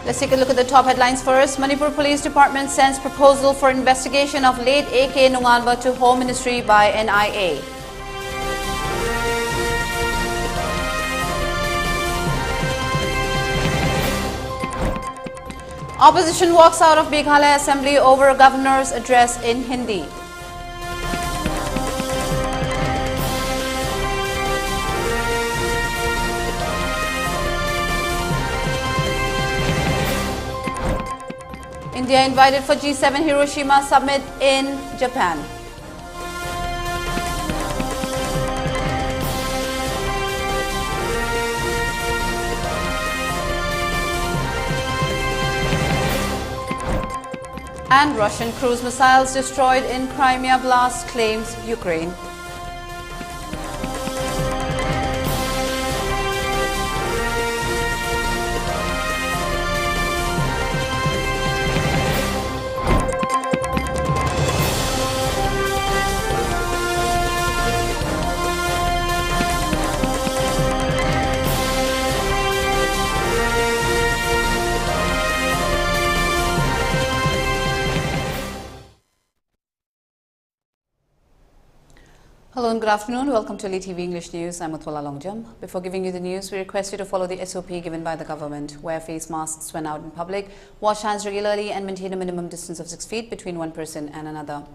Let's take a look at the top headlines first. Manipur Police Department sends proposal for investigation of late AK Novato to Home Ministry by NIA. Opposition walks out of Meghalaya Assembly over Governor's address in Hindi. India invited for G7 Hiroshima summit in Japan. And Russian cruise missiles destroyed in Crimea blast, claims Ukraine. Hello and good afternoon. Welcome to ELITETV English News. I'm Utpala. Before giving you the news, we request you to follow the SOP given by the government. Wear face masks when out in public, wash hands regularly and maintain a minimum distance of 6 feet between one person and another.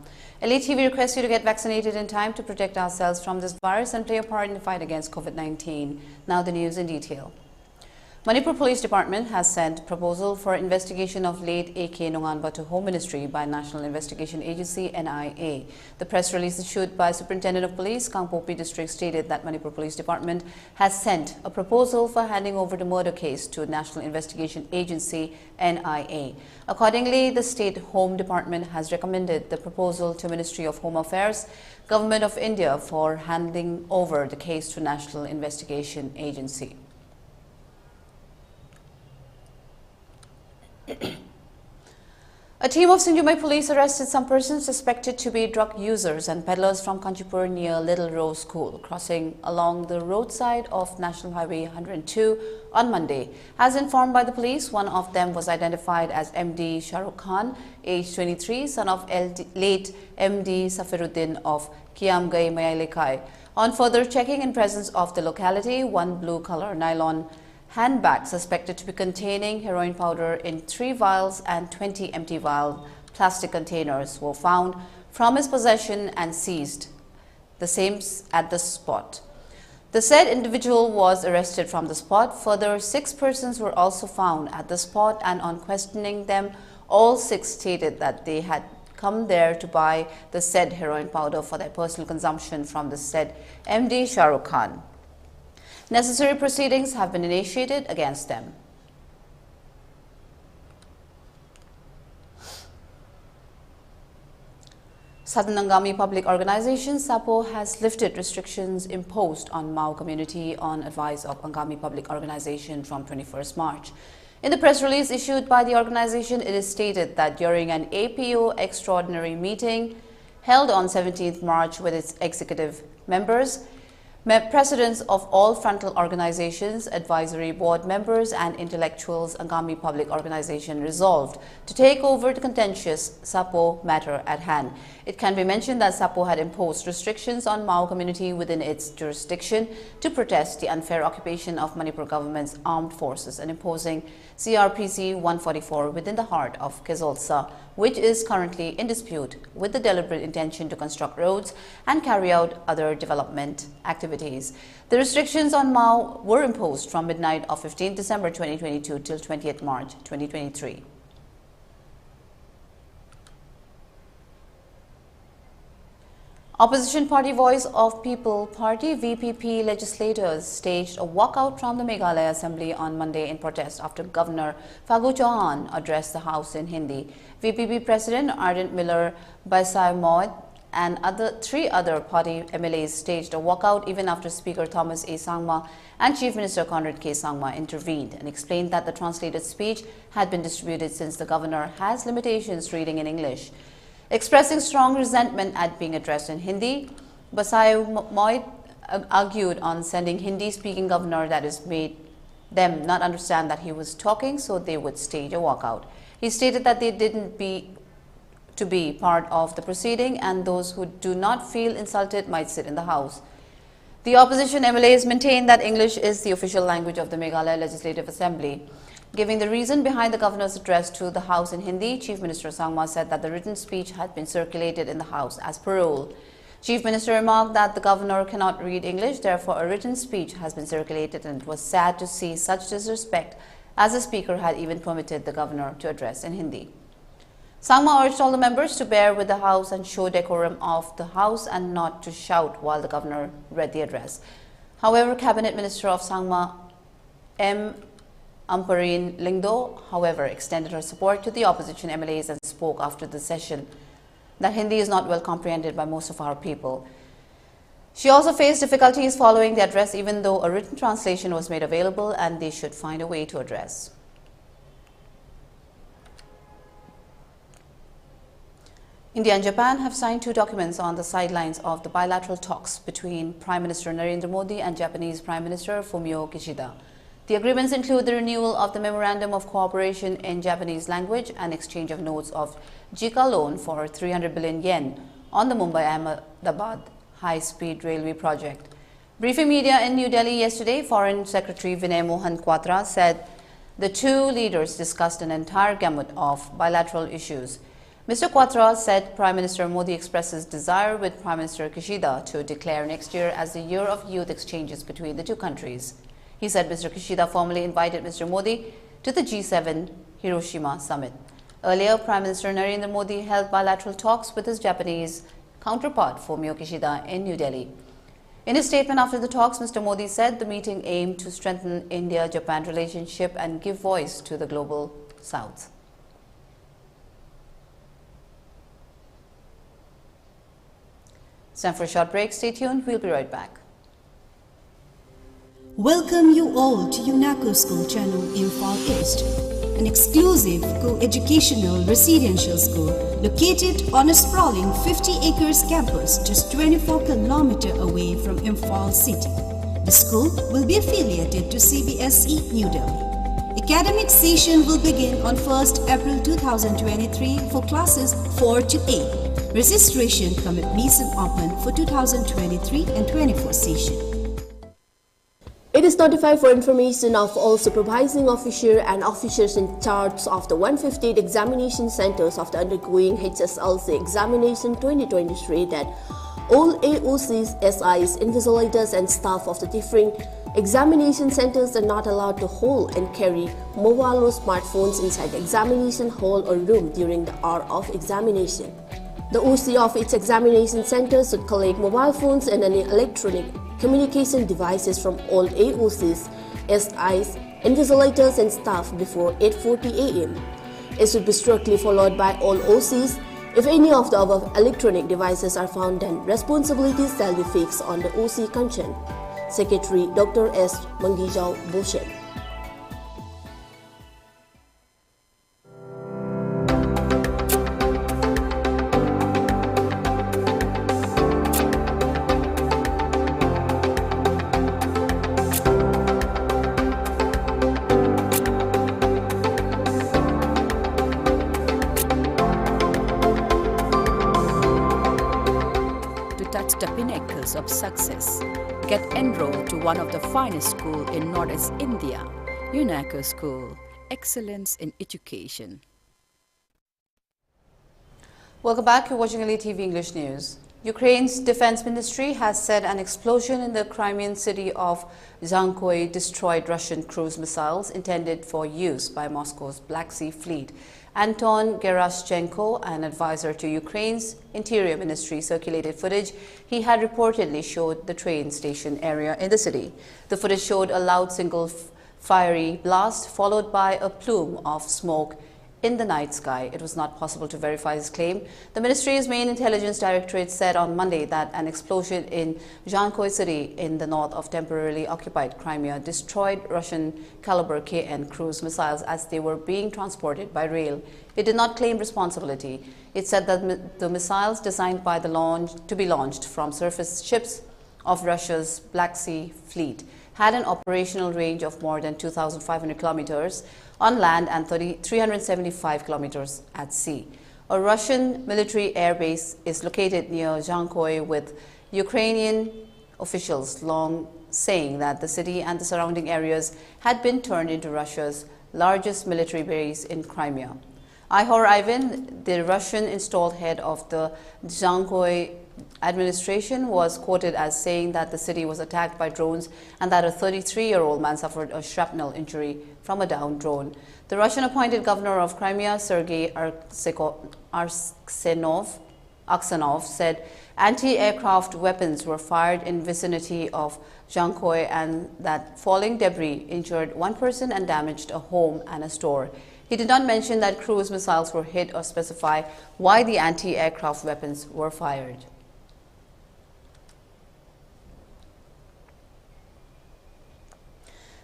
ELITETV requests you to get vaccinated in time to protect ourselves from this virus and play a part in the fight against COVID-19. Now the news in detail. Manipur Police Department has sent proposal for investigation of late AK Novato to Home Ministry by National Investigation Agency NIA. The press release issued by Superintendent of Police Kangpopi District stated that Manipur Police Department has sent a proposal for handing over the murder case to National Investigation Agency NIA. Accordingly, the State Home Department has recommended the proposal to Ministry of Home Affairs, Government of India for handing over the case to National Investigation Agency. A team of Sinjumai police arrested some persons suspected to be drug users and peddlers from Kanchipur near Little Rose School, crossing along the roadside of National Highway 102 on Monday. As informed by the police, one of them was identified as MD Shahrukh Khan, age 23, son of late MD Safiruddin of Kiamgai Mayalekai. On further checking in presence of the locality, one blue-color nylon handbag suspected to be containing heroin powder in 3 vials and 20 empty vial plastic containers were found from his possession and seized, the same at the spot. The said individual was arrested from the spot. Further, 6 persons were also found at the spot, and on questioning them, all 6 stated that they had come there to buy the said heroin powder for their personal consumption from the said MD Shahrukh Khan. Necessary proceedings have been initiated against them. Southern Angami Public Organization SAPO has lifted restrictions imposed on Mao community on advice of Angami Public Organization from 21st March. In the press release issued by the organization, it is stated that during an APO extraordinary meeting held on 17th March with its executive members, presidents of all frontal organizations, advisory board members and intellectuals, Angami Public Organization resolved to take over the contentious SAPO matter at hand. It can be mentioned that SAPO had imposed restrictions on Mao community within its jurisdiction to protest the unfair occupation of Manipur government's armed forces and imposing CRPC 144 within the heart of Kezolsa, which is currently in dispute with the deliberate intention to construct roads and carry out other development activities. The restrictions on Mao were imposed from midnight of 15 December 2022 till 20th March 2023. Opposition Party Voice of People Party VPP legislators staged a walkout from the Meghalaya Assembly on Monday in protest after Governor Phagu Chauhan addressed the House in Hindi. VPP President Ardent Miller Baisai Maud and 3 other party MLAs staged a walkout even after Speaker Thomas A. Sangma and Chief Minister Conrad K. Sangma intervened and explained that the translated speech had been distributed since the governor has limitations reading in English. Expressing strong resentment at being addressed in Hindi, Basai Moit argued on sending Hindi-speaking governor, that is, made them not understand that he was talking, so they would stage a walkout. He stated that they didn't to be part of the proceeding and those who do not feel insulted might sit in the house. The opposition MLAs maintain that English is the official language of the Meghalaya Legislative Assembly. Giving the reason behind the governor's address to the House in Hindi, Chief Minister Sangma said that the written speech had been circulated in the House as per rule. Chief Minister remarked that the governor cannot read English, therefore a written speech has been circulated, and it was sad to see such disrespect as the speaker had even permitted the governor to address in Hindi. Sangma urged all the members to bear with the House and show decorum of the House and not to shout while the governor read the address. However, Cabinet Minister of Sangma, M. Ampareen Lingdo, extended her support to the opposition MLAs and spoke after the session that Hindi is not well comprehended by most of our people. She also faced difficulties following the address, even though a written translation was made available, and they should find a way to address. India and Japan have signed 2 documents on the sidelines of the bilateral talks between Prime Minister Narendra Modi and Japanese Prime Minister Fumio Kishida. The agreements include the renewal of the Memorandum of Cooperation in Japanese language and exchange of notes of JICA loan for 300 billion yen on the Mumbai-Ahmedabad high-speed railway project. Briefing media in New Delhi yesterday, Foreign Secretary Vinay Mohan Kwatra said the 2 leaders discussed an entire gamut of bilateral issues. Mr. Kwatra said Prime Minister Modi expresses desire with Prime Minister Kishida to declare next year as the year of youth exchanges between the 2 countries. He said Mr. Kishida formally invited Mr. Modi to the G7 Hiroshima summit. Earlier, Prime Minister Narendra Modi held bilateral talks with his Japanese counterpart Fumio Kishida in New Delhi. In his statement after the talks, Mr. Modi said the meeting aimed to strengthen India-Japan relationship and give voice to the global South. It's time for a short break. Stay tuned. We'll be right back. Welcome you all to UNACO School Channel Imphal East, an exclusive co-educational residential school located on a sprawling 50 acres campus just 24 km away from Imphal city. The school will be affiliated to CBSE New Delhi. Academic session will begin on 1st April 2023 for classes 4 to 8. Registration commences open for 2023 and 24 session. It is notified for information of all supervising officer and officers in charge of the 158 examination centers of the undergoing HSLC examination 2023 that all AOCs, SIs, invigilators and staff of the different examination centers are not allowed to hold and carry mobile or smartphones inside the examination hall or room during the hour of examination. The OC of each examination center should collect mobile phones and any electronic communication devices from all AOCs, SIs, invigilators and staff before 8:40 a.m. It should be strictly followed by all OCs. If any of the above electronic devices are found, then responsibilities shall be fixed on the OC concerned. Secretary Dr. S. Mangijao Boshet. The pinnacles of success. Get enrolled to one of the finest schools in Northeast India, UNACO School, Excellence in Education. Welcome back. You're watching ELITETV English News. Ukraine's defense ministry has said an explosion in the Crimean city of Zhankoy destroyed Russian cruise missiles intended for use by Moscow's Black Sea Fleet. Anton Geraschenko, an advisor to Ukraine's Interior Ministry, circulated footage he had reportedly showed the train station area in the city. The footage showed a loud single fiery blast followed by a plume of smoke in the night sky. It was not possible to verify his claim. The ministry's main intelligence directorate said on Monday that an explosion in Zhankoy city in the north of temporarily occupied Crimea destroyed Russian caliber KN cruise missiles as they were being transported by rail. It did not claim responsibility. It said that the missiles designed by to be launched from surface ships of Russia's Black Sea Fleet had an operational range of more than 2,500 kilometers on land and 375 kilometers at sea. A Russian military air base is located near Zhankoy, with Ukrainian officials long saying that the city and the surrounding areas had been turned into Russia's largest military base in Crimea. Ihor Ivan, the Russian installed head of the Zhankoy administration, was quoted as saying that the city was attacked by drones and that a 33-year-old man suffered a shrapnel injury from a downed drone. The Russian-appointed governor of Crimea, Sergei Aksenov, said anti-aircraft weapons were fired in vicinity of Zhankoy and that falling debris injured one person and damaged a home and a store. He did not mention that cruise missiles were hit or specify why the anti-aircraft weapons were fired.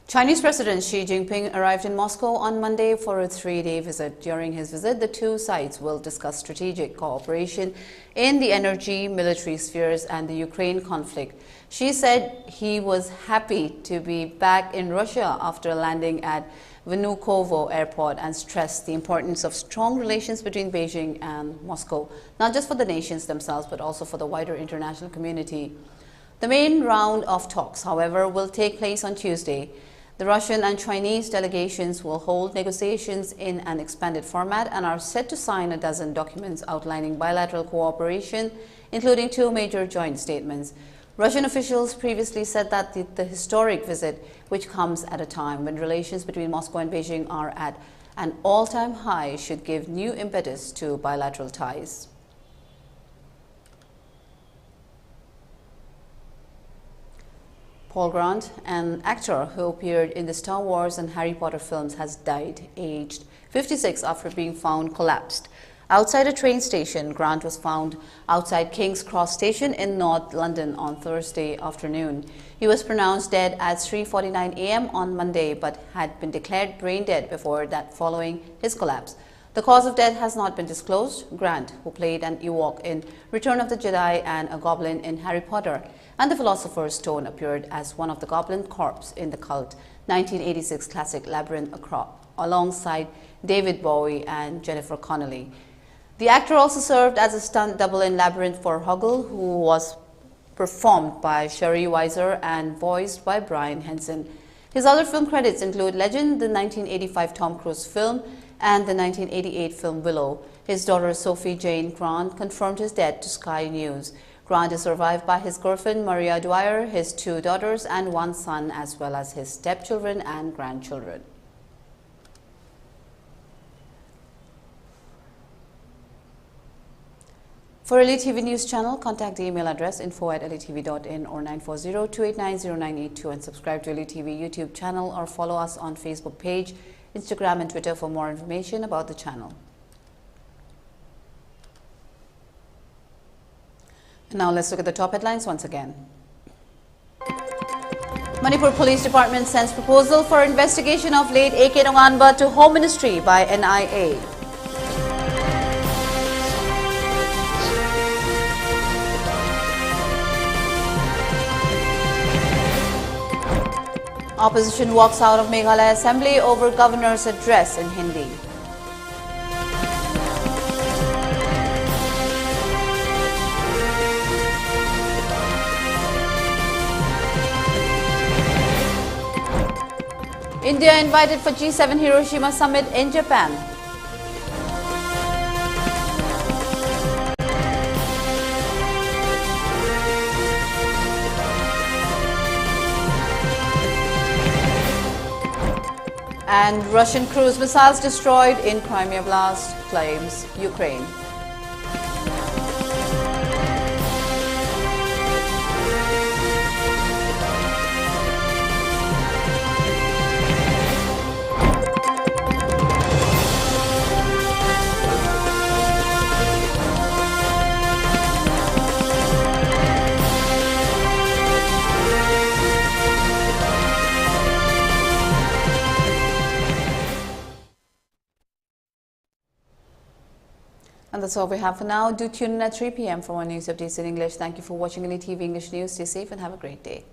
Chinese President Xi Jinping arrived in Moscow on Monday for a 3-day visit. During his visit, the two sides will discuss strategic cooperation in the energy, military spheres and the Ukraine conflict. Xi said he was happy to be back in Russia after landing at Vnukovo Airport and stressed the importance of strong relations between Beijing and Moscow, not just for the nations themselves, but also for the wider international community. The main round of talks, however, will take place on Tuesday. The Russian and Chinese delegations will hold negotiations in an expanded format and are set to sign a dozen documents outlining bilateral cooperation, including 2 major joint statements. Russian officials previously said that the historic visit, which comes at a time when relations between Moscow and Beijing are at an all-time high, should give new impetus to bilateral ties. Paul Grant, an actor who appeared in the Star Wars and Harry Potter films, has died, aged 56, after being found collapsed outside a train station. Grant was found outside King's Cross Station in North London on Thursday afternoon. He was pronounced dead at 3:49 a.m. on Monday, but had been declared brain dead before that following his collapse. The cause of death has not been disclosed. Grant, who played an Ewok in Return of the Jedi and a goblin in Harry Potter and the Philosopher's Stone, appeared as one of the Goblin Corps in the cult 1986 classic Labyrinth alongside David Bowie and Jennifer Connelly. The actor also served as a stunt double in Labyrinth for Hoggle, who was performed by Sherry Weiser and voiced by Brian Henson. His other film credits include Legend, the 1985 Tom Cruise film, and the 1988 film Willow. His daughter Sophie Jane Grant confirmed his death to Sky News. Grant is survived by his girlfriend Maria Dwyer, his 2 daughters and 1 son, as well as his stepchildren and grandchildren. For ELITETV News Channel, contact the email address info@elitv.in or 940-289-0982 and subscribe to ELITETV YouTube channel or follow us on Facebook page, Instagram and Twitter for more information about the channel. And now let's look at the top headlines once again. Manipur Police Department sends proposal for investigation of late A.K. Nonganba to Home Ministry by NIA. Opposition walks out of Meghalaya Assembly over Governor's address in Hindi. India invited for G7 Hiroshima Summit in Japan. And Russian cruise missiles destroyed in Crimea blast, claims Ukraine. And that's all we have for now. Do tune in at 3 p.m. for more news updates in English. Thank you for watching ELITETV English News. Stay safe and have a great day.